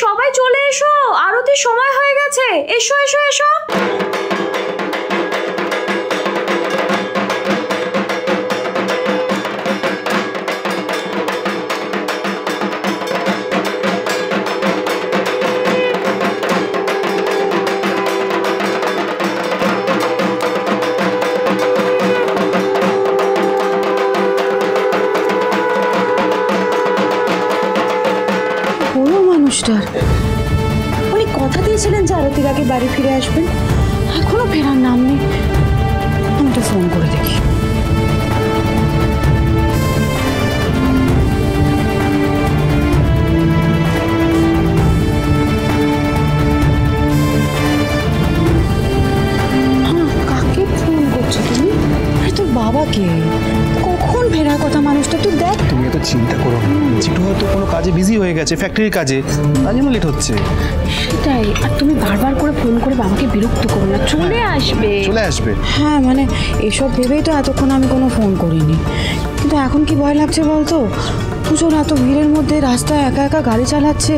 সবাই চলে এসো, আরতির সময় হয়ে গেছে। এসো এসো এসো। উনি কথা দিয়েছিলেন যে আরতির আগে বাড়ি ফিরে আসবেন, এখনো ফেরার নাম নেই। আমি তো ফোন করে দেখি। কাকে ফোন করছো তুমি? আরে তোর বাবাকে। কখন ফেরার কথা মানুষটা, তুই দেখ। তুমি এত চিন্তা করো না, চিটু হয়তো কোনো কাজে বিজি হয়ে গেছে, ফ্যাক্টরির কাজে, তাই জন্য লেট হচ্ছে। সেটাই। আর তুমি বারবার করে ফোন করে বাবাকে বিরক্ত করো না, চলে আসবে। চলে আসবে? হ্যাঁ, মানে এসব ভেবেই তো এতক্ষণ আমি কোনো ফোন করিনি। কিন্তু এখন কি ভয় লাগছে বলতো? পুজোর এত ভিড়ের মধ্যে রাস্তায় একা একা গাড়ি চালাচ্ছে,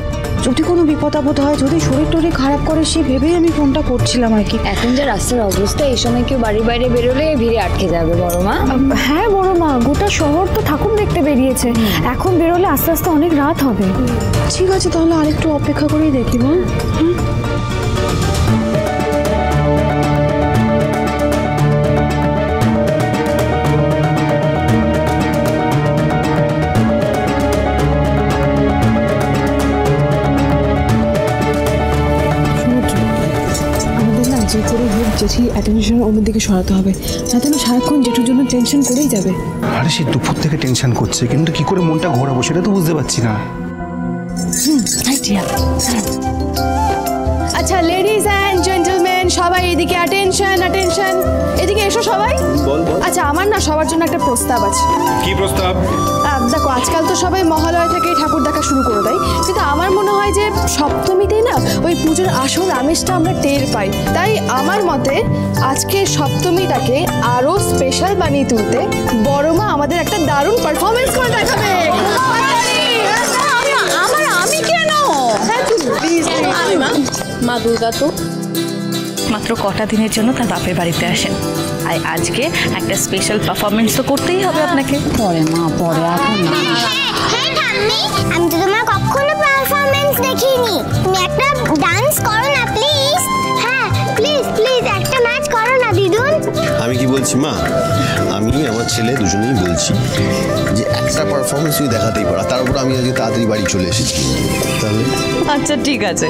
যদি কোনো বিপদ আপদ হয়, যদি শরীর টরীর খারাপ করে, সে ভেবেই আমি ফোনটা করছিলাম আর কি। এখন যে রাস্তার অবস্থা, এই সময় কেউ বাড়ির বাইরে বেরোলে ভিড়ে আটকে যাবে বড় মা। হ্যাঁ বড় মা, গোটা শহর তো ঠাকুর দেখতে বেরিয়েছে, এখন বেরোলে আস্তে আস্তে অনেক রাত হবে। ঠিক আছে, তাহলে আরেকটু অপেক্ষা করেই দেখি। বল। যে করে হোক জেঠি অ্যাটেনশন ওদের দিকে সরাতে হবে, যাতে না সারাক্ষণ জেঠুর জন্য টেনশন করেই যাবে। আরে সে দুপুর থেকে টেনশন করছে, কিন্তু কি করে মনটা ঘোরাবো সেটা তো বুঝতে পারছি না। আচ্ছা লেডিজ অ্যান্ড জেন্টলম্যান, সবাই এদিকে অ্যাটেনশন অ্যাটেনশন, এদিকে এসো সবাই। আচ্ছা আমার না সবার জন্য একটা প্রস্তাব আছে। কি প্রস্তাব? দেখো আজকাল তো সবাই মহালয়া থেকে ঠাকুর দেখা শুরু করে দেয়, কিন্তু আমার মনে হয় যে সপ্তমীতেই না ওই পুজোর আসল আমেজটা আমরা টের পাই। তাই আমার মতে আজকে সপ্তমীটাকে আরো স্পেশাল বানিয়ে তুলতে বড় মা আমাদের একটা দারুণ পারফরমেন্স করে দেখাবে। আমি কেন? মা দুর্গা তো মাত্র কটা দিনের জন্য তার বাপের বাড়িতে আসেন, আর আজকে একটা স্পেশাল পারফরমেন্স তো করতেই হবে আপনাকে। পরে মা, পরে, এখন না। হ্যাঁ ঠাম্মি, আমি তো তোমার কখনো পারফরমেন্স দেখিনি। তুমি একটা ডান্স করো না প্লিজ। হ্যাঁ প্লিজ প্লিজ একটা ম্যাচ করো না দিদুন। আমি কি বলছি মা, আমি আমার ছেলে দুজনেই বলছি যে একটা পারফরমেন্স তুই দেখাতেই পারা, তার উপর আমি আজকে তাড়াতাড়ি বাড়ি চলে এসেছি। তাহলে আচ্ছা ঠিক আছে,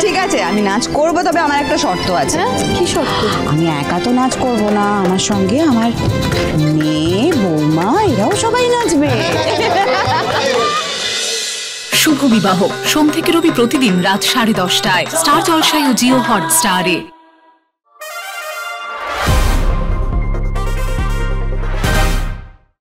ঠিক আছে, আমি নাচ করবো, তবে আমার একটা শর্ত আছে। কি শর্ত? আমি একা তো নাচ করবো না, আমার সঙ্গে আমার মেয়ে বৌমা এরাও সবাই নাচবে। শুভ বিবাহ সোম থেকে রবি প্রতিদিন রাত 10:30টায় স্টার জলসায় ও জিও হটস্টারে।